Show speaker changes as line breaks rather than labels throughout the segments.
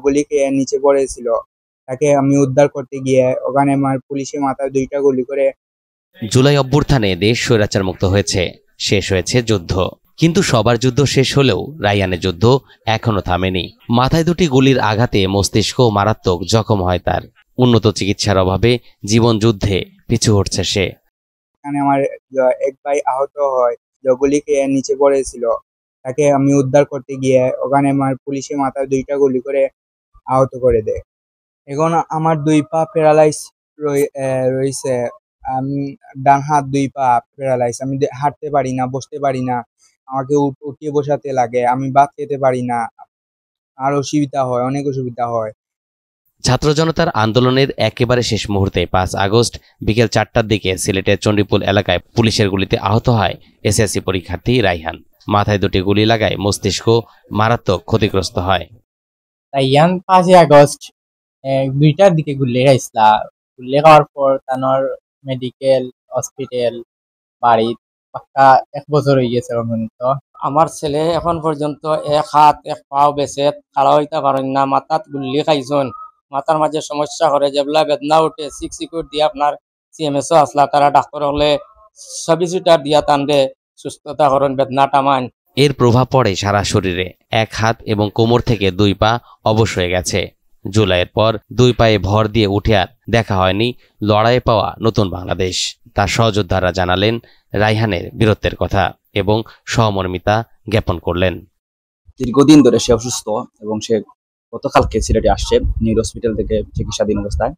গুলি খেয়ে নিচে পড়েছিল। তাকে আমি উদ্ধার করতে গিয়ে ওখানে আমার পুলিশের মাথায় 2টা গুলি করে।
জুলাই অভ্যুত্থানে দেশ স্বৈরাচার মুক্ত হয়েছে, শেষ হয়েছে যুদ্ধ। কিন্তু সবার যুদ্ধ শেষ হলেও রায়হানের যুদ্ধ এখনো থামেনি। মাথায় 2টি গুলির আঘাতে মস্তিষ্ক মারাত্মক জখম হয় তার। উন্নত চিকিৎসার অভাবে জীবন যুদ্ধে পিছু হটছে সে।
এখানে আমার এক ভাই আহত হয়, গুলি খেয়ে নিচে পড়েছিল। তাকে আমি উদ্ধার করতে গিয়ে ওখানে আমার পুলিশের মাথায় 2টা গুলি করে আহত করে দেয়। এখন আমার 2 পা প্যারালাইজ রয়েছে। আমি ডান হাত 2 পা প্যারালাইজ। আমি হাঁটতে পারি না, বসতে পারি না। আমাকে উঠিয়ে বসাতে লাগে। আমি ভাত খেতে পারি না। আর অসুবিধা হয়, অনেক অসুবিধা হয়।
ছাত্র জনতার আন্দোলনের একেবারে শেষ মুহূর্তে 5 আগস্ট বিকেল 4টার দিকে সিলেটের চণ্ডীপুল এলাকায় পুলিশের গুলিতে আহত হয় এসএসসি পরীক্ষার্থী রায়হান। মাথায় 2টি গুলি লাগায় মস্তিষ্ক মারাত্মক ক্ষতিগ্রস্ত হয়।
রায়হান 5 আগস্ট 2টার দিকে গুলি খাইছিলা। গুলি খাওয়ার পর তানোর মেডিকেল হসপিটাল বাড়ি পাক্কা 1 বছর হয়ে গেছে পর্যন্ত।
আমার ছেলে এখন পর্যন্ত 1 হাত 1 পাও বেছে খাড়া হইতে পারেন না। মাথাত গুল্লি খাইছেন, মাথার মাঝে সমস্যা করে, যেগুলা বেদনা উঠে সিকিউর দিয়ে আপনার সিএমএসও আসলা, তারা ডাক্তার হলে 26 দিয়া টানবে সুস্থতা করেন, বেদনা টামান।
এর প্রভাব পড়ে সারা শরীরে। 1 হাত এবং কোমর থেকে 2 পা অবশ হয়ে গেছে। জুলাইয়ের পর 2 পায়ে ভর দিয়ে উঠে আর দেখা হয়নি লড়াইয়ে পাওয়া নতুন বাংলাদেশ। তার সহযোদ্ধারা জানালেন রায়হানের বীরত্বের কথা এবং সহমর্মিতা জ্ঞাপন করলেন।
দীর্ঘদিন ধরে সে অসুস্থ এবং সে গতকালকে সিলেটে আসছে নিউরো হসপিটাল থেকে চিকিৎসাধীন অবস্থায়।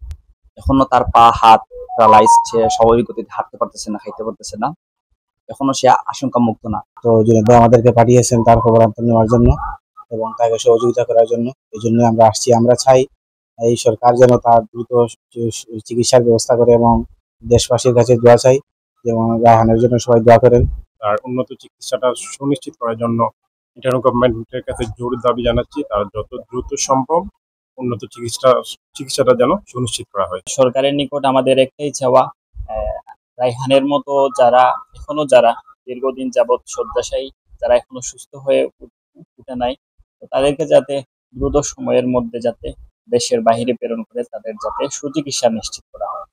এখনো তার পা হাত প্যারালাইজ, সে স্বাভাবিক গতিতে হাঁটতে পারতেছে না, খাইতে পারতেছে না, এখনো সে আশঙ্কা মুক্ত না।
তো জুনেদ আমাদেরকে পাঠিয়েছেন তার খবরান্তর নেওয়ার জন্য এবং তাকে সহযোগিতা করার জন্য। এই জন্য আমরা আসছি। আমরা চাই এই সরকার যেন তার দ্রুত চিকিৎসার ব্যবস্থা করে এবং দেশবাসীর কাছে দোয়া চাই যেমন রায়হানের জন্য সবাই দোয়া করেন।
তার উন্নত চিকিৎসাটা সুনিশ্চিত করার জন্য ইন্টারন্যাশনাল গভর্নমেন্টের কাছে জোর দাবি জানাচ্ছি, তার যত দ্রুত সম্ভব উন্নত চিকিৎসাটা যেন সুনিশ্চিত করা হয়।
সরকারের নিকট আমাদের একটাই চাওয়া, রায়হানের মতো যারা দীর্ঘদিন যাবৎ শয্যাশায়ী, যারা এখনো সুস্থ হয়ে উঠে নাই, তাদেরকে যাতে দ্রুত সময়ের মধ্যে যাতে দেশের বাহিরে প্রেরণ করে তাদের যাতে সুচিকিৎসা নিশ্চিত করা হয়।